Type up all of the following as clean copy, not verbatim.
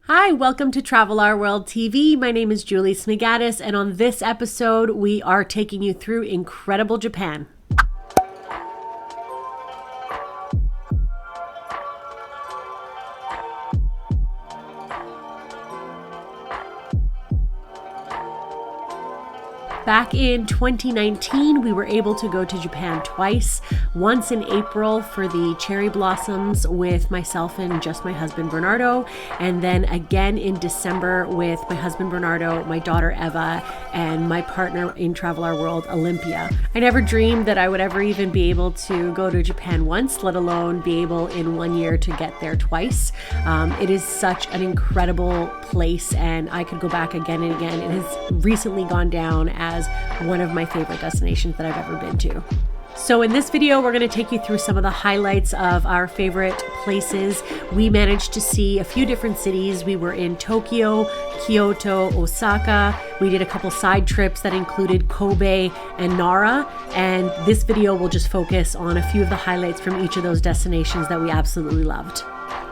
Hi, welcome to Travel Our World TV. My name is Julie Smigatis, and on this episode, we are taking you through incredible Japan. Back in 2019, we were able to go to Japan twice, once in April for the cherry blossoms with myself and just my husband Bernardo, and then again in December with my husband Bernardo, my daughter Eva, and my partner in Travel Our World, Olympia. I never dreamed that I would ever even be able to go to Japan once, let alone be able in 1 year to get there twice. It is such an incredible place, and I could go back again and again. It has recently gone down as one of my favorite destinations that I've ever been to. So in this video, we're going to take you through some of the highlights of our favorite places. We managed to see a few different cities. We were in Tokyo, Kyoto, Osaka. We did a couple side trips that included Kobe and Nara. And this video will just focus on a few of the highlights from each of those destinations that we absolutely loved.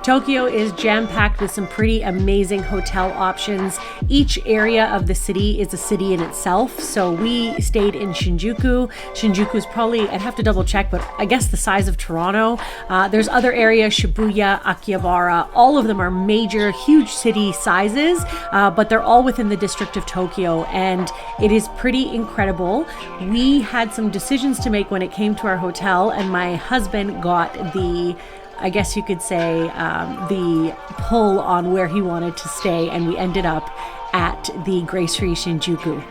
Tokyo is jam-packed with some pretty amazing hotel options. Each area of the city is a city in itself. So we stayed in Shinjuku. Shinjuku is probably, I'd have to double check, but I guess the size of Toronto. There's other areas, Shibuya, Aokigara. All of them are major, huge city sizes, but they're all within the district of Tokyo. And it is pretty incredible. We had some decisions to make when it came to our hotel, and my husband got I guess you could say, the pull on where he wanted to stay, and we ended up at the Gracery Shinjuku.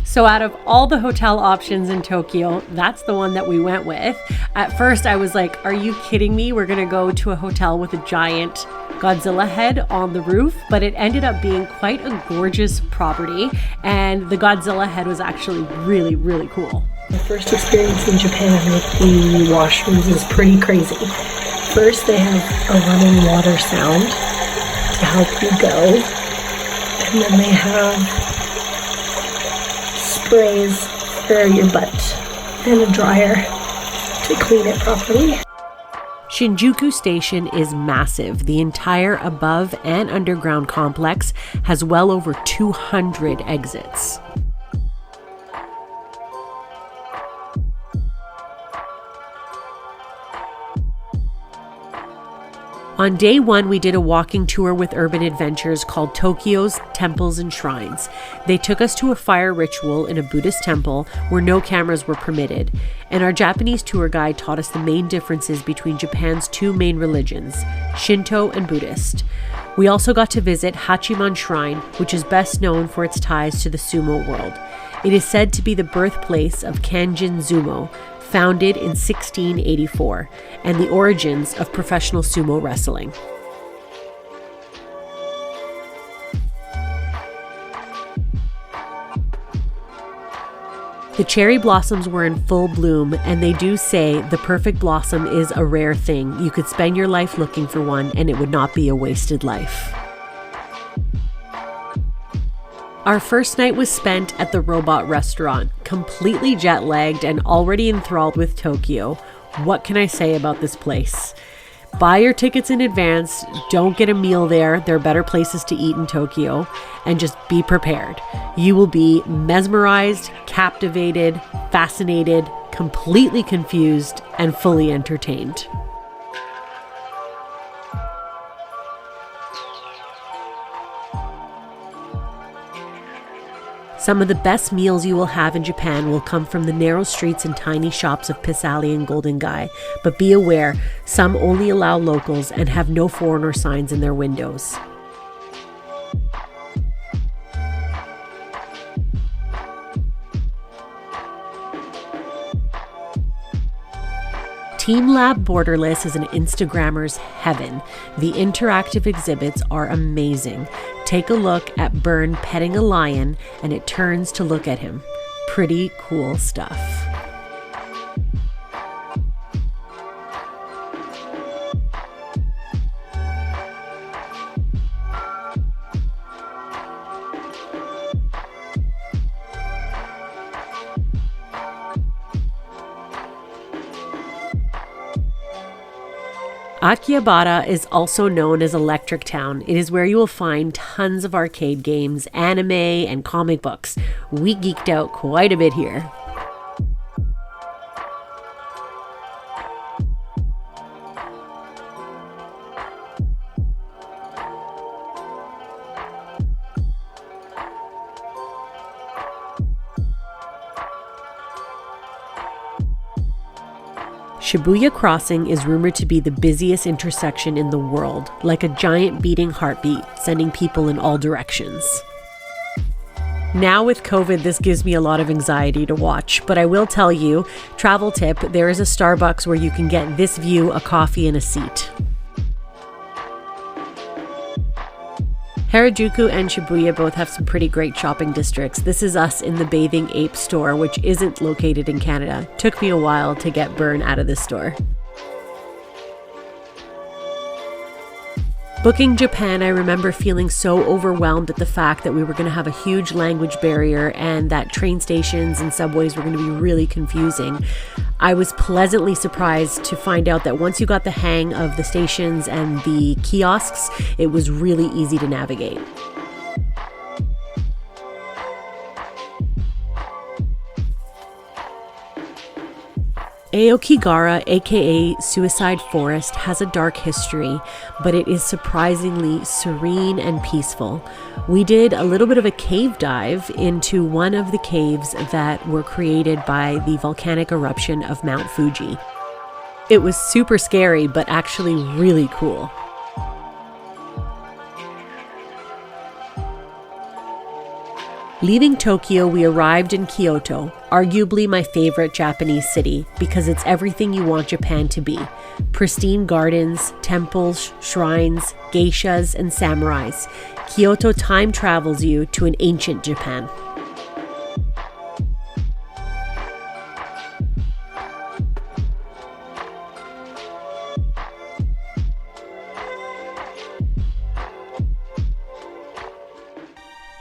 So out of all the hotel options in Tokyo, that's the one that we went with. At first I was like, are you kidding me? We're gonna go to a hotel with a giant Godzilla head on the roof, but it ended up being quite a gorgeous property, and the Godzilla head was actually really, really cool. My first experience in Japan with the washrooms is pretty crazy. First they have a running water sound to help you go, and then they have sprays for your butt and a dryer to clean it properly. Shinjuku Station is massive. The entire above and underground complex has well over 200 exits. On day one, we did a walking tour with Urban Adventures called Tokyo's Temples and Shrines. They took us to a fire ritual in a Buddhist temple where no cameras were permitted, and our Japanese tour guide taught us the main differences between Japan's two main religions, Shinto and Buddhist. We also got to visit Hachiman Shrine, which is best known for its ties to the sumo world. It is said to be the birthplace of Kanjin Sumo, founded in 1684, and the origins of professional sumo wrestling. The cherry blossoms were in full bloom, and they do say the perfect blossom is a rare thing. You could spend your life looking for one, and it would not be a wasted life. Our first night was spent at the Robot Restaurant, completely jet-lagged and already enthralled with Tokyo. What can I say about this place? Buy your tickets in advance, don't get a meal there, there are better places to eat in Tokyo, and just be prepared. You will be mesmerized, captivated, fascinated, completely confused, and fully entertained. Some of the best meals you will have in Japan will come from the narrow streets and tiny shops of Pisali and Golden Gai, but be aware, some only allow locals and have no foreigner signs in their windows. Team Lab Borderless is an Instagrammer's heaven. The interactive exhibits are amazing. Take a look at Bern petting a lion and it turns to look at him. Pretty cool stuff. Akihabara is also known as Electric Town. It is where you will find tons of arcade games, anime, and comic books. We geeked out quite a bit here. Shibuya Crossing is rumored to be the busiest intersection in the world, like a giant beating heartbeat, sending people in all directions. Now with COVID, this gives me a lot of anxiety to watch, but I will tell you, travel tip, there is a Starbucks where you can get this view, a coffee, and a seat. Harajuku and Shibuya both have some pretty great shopping districts. This is us in the Bathing Ape store, which isn't located in Canada. Took me a while to get Bern out of this store. Booking Japan, I remember feeling so overwhelmed at the fact that we were going to have a huge language barrier and that train stations and subways were going to be really confusing. I was pleasantly surprised to find out that once you got the hang of the stations and the kiosks, it was really easy to navigate. Aokigara, aka Suicide Forest, has a dark history, but it is surprisingly serene and peaceful. We did a little bit of a cave dive into one of the caves that were created by the volcanic eruption of Mount Fuji. It was super scary, but actually really cool. Leaving Tokyo, we arrived in Kyoto, arguably my favorite Japanese city because it's everything you want Japan to be. Pristine gardens, temples, shrines, geishas, and samurais. Kyoto time travels you to an ancient Japan.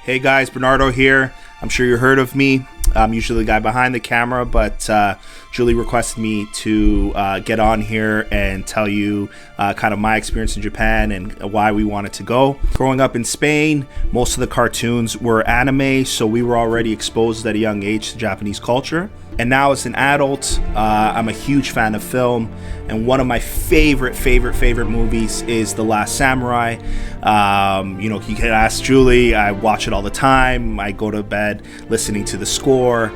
Hey guys, Bernardo here. I'm sure you heard of me. I'm usually the guy behind the camera, but Julie requested me to get on here and tell you kind of my experience in Japan and why we wanted to go. Growing up in Spain, most of the cartoons were anime, so we were already exposed at a young age to Japanese culture. And now as an adult, I'm a huge fan of film, and one of my favorite movies is The Last Samurai. You can ask Julie, I watch it all the time. I go to bed listening to the score,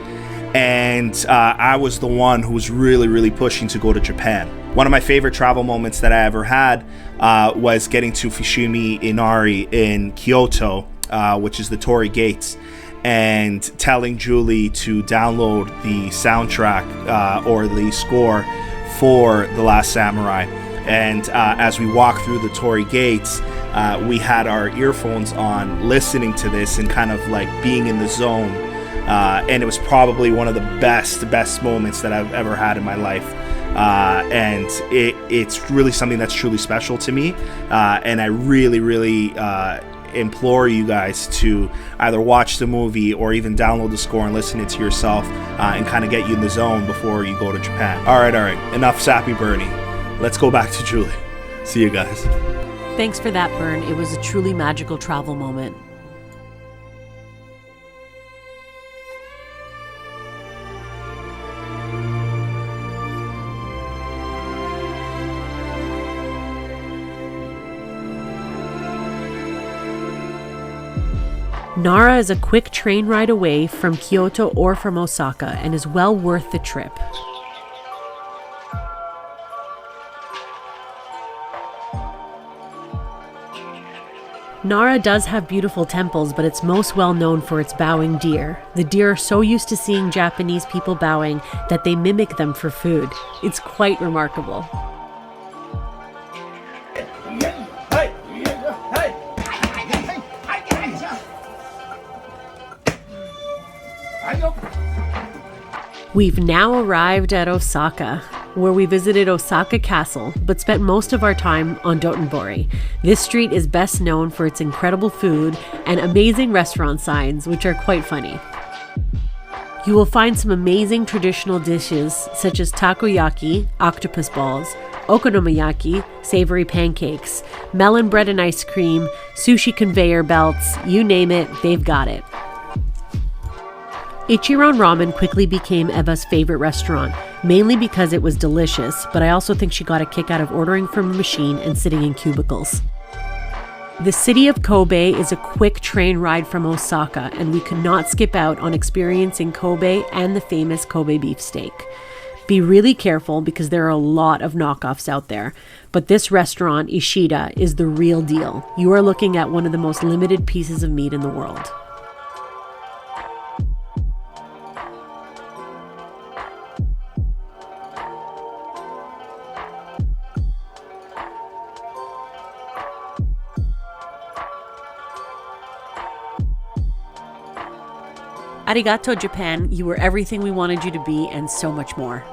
and I was the one who was really pushing to go to Japan. One of my favorite travel moments that I ever had was getting to Fushimi Inari in Kyoto, which is the Torii Gates, and telling Julie to download the soundtrack or the score for The Last Samurai. And as we walked through the Torii Gates, we had our earphones on listening to this and kind of like being in the zone. And it was probably one of the best moments that I've ever had in my life. And it's really something that's truly special to me. And I really implore you guys to either watch the movie or even download the score and listen it to yourself and kind of get you in the zone before you go to Japan. All right. Enough sappy Bernie. Let's go back to Julie. See you guys. Thanks for that, Bern. It was a truly magical travel moment. Nara is a quick train ride away from Kyoto or from Osaka and is well worth the trip. Nara does have beautiful temples, but it's most well known for its bowing deer. The deer are so used to seeing Japanese people bowing that they mimic them for food. It's quite remarkable. We've now arrived at Osaka, where we visited Osaka Castle, but spent most of our time on Dotonbori. This street is best known for its incredible food and amazing restaurant signs, which are quite funny. You will find some amazing traditional dishes such as takoyaki, octopus balls, okonomiyaki, savory pancakes, melon bread and ice cream, sushi conveyor belts, you name it, they've got it. Ichiran Ramen quickly became Eva's favorite restaurant, mainly because it was delicious, but I also think she got a kick out of ordering from a machine and sitting in cubicles. The city of Kobe is a quick train ride from Osaka, and we could not skip out on experiencing Kobe and the famous Kobe beef steak. Be really careful because there are a lot of knockoffs out there, but this restaurant, Ishida, is the real deal. You are looking at one of the most limited pieces of meat in the world. Arigato, Japan. You were everything we wanted you to be and so much more.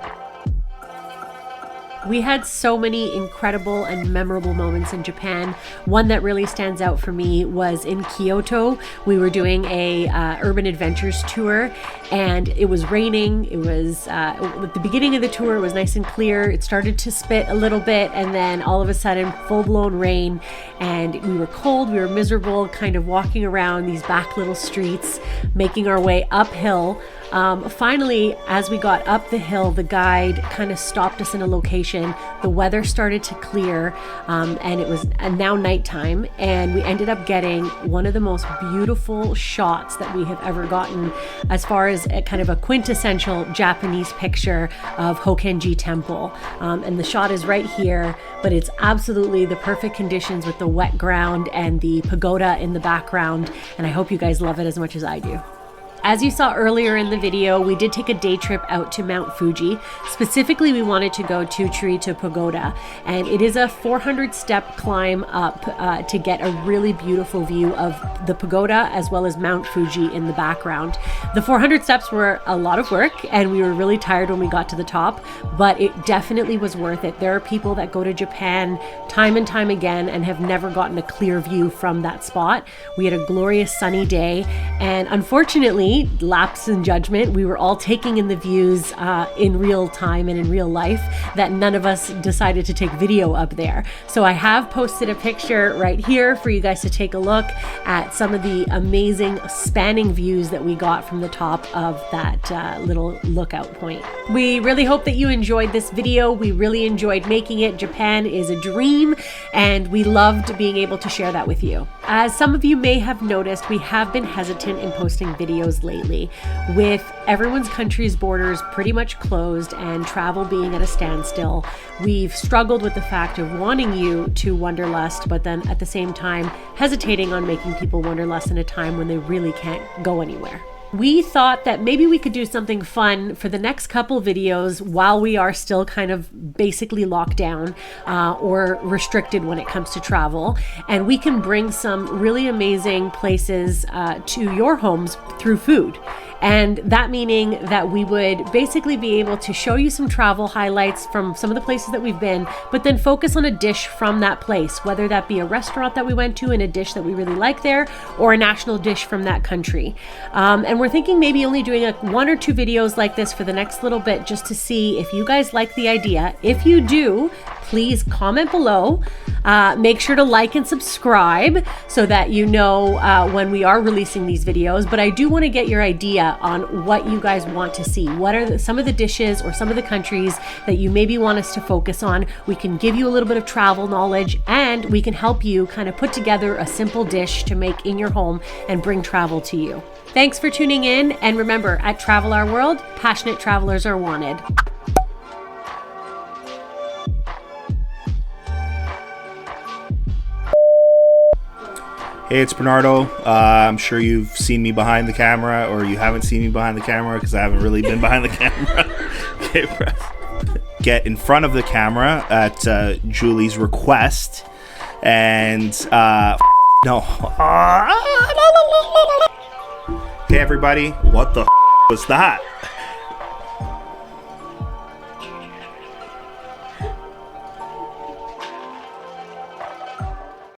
We had so many incredible and memorable moments in Japan. One that really stands out for me was in Kyoto. We were doing a urban adventures tour, and it was raining. It was at the beginning of the tour, it was nice and clear. It started to spit a little bit, and then all of a sudden, full-blown rain. And we were cold, we were miserable, kind of walking around these back little streets, making our way uphill. Finally, as we got up the hill, the guide kind of stopped us in a location. The weather started to clear, and it was now nighttime, and we ended up getting one of the most beautiful shots that we have ever gotten as far as a kind of a quintessential Japanese picture of Hokenji Temple. And the shot is right here, but it's absolutely the perfect conditions with the wet ground and the pagoda in the background, and I hope you guys love it as much as I do. As you saw earlier in the video, we did take a day trip out to Mount Fuji. Specifically, we wanted to go to Chirito Pagoda, and it is a 400-step climb up to get a really beautiful view of the pagoda as well as Mount Fuji in the background. The 400 steps were a lot of work, and we were really tired when we got to the top, but it definitely was worth it. There are people that go to Japan time and time again and have never gotten a clear view from that spot. We had a glorious sunny day, and unfortunately, lapse in judgment, we were all taking in the views in real time and in real life that none of us decided to take video up there. So I have posted a picture right here for you guys to take a look at some of the amazing spanning views that we got from the top of that little lookout point. We really hope that you enjoyed this video. We really enjoyed making it. Japan is a dream, and we loved being able to share that with you. As some of you may have noticed, we have been hesitant in posting videos lately, with everyone's country's borders pretty much closed and travel being at a standstill. We've struggled with the fact of wanting you to wanderlust, but then at the same time hesitating on making people wanderlust in a time when they really can't go anywhere. We thought that maybe we could do something fun for the next couple videos while we are still kind of basically locked down or restricted when it comes to travel. And we can bring some really amazing places to your homes through food. And that meaning that we would basically be able to show you some travel highlights from some of the places that we've been, but then focus on a dish from that place, whether that be a restaurant that we went to and a dish that we really like there, or a national dish from that country. And we're thinking maybe only doing one or two videos like this for the next little bit, just to see if you guys like the idea. If you do, please comment below. Make sure to like and subscribe so that you know when we are releasing these videos. But I do want to get your idea on what you guys want to see. What are some of the dishes or some of the countries that you maybe want us to focus on? We can give you a little bit of travel knowledge, and we can help you kind of put together a simple dish to make in your home and bring travel to you. Thanks for tuning in, and remember, at Travel Our World, passionate travelers are wanted. Hey, it's Bernardo. I'm sure you've seen me behind the camera, or you haven't seen me behind the camera because I haven't really been behind the camera. Okay, press. Get in front of the camera at Julie's request, and no. Hey, everybody, what the was that?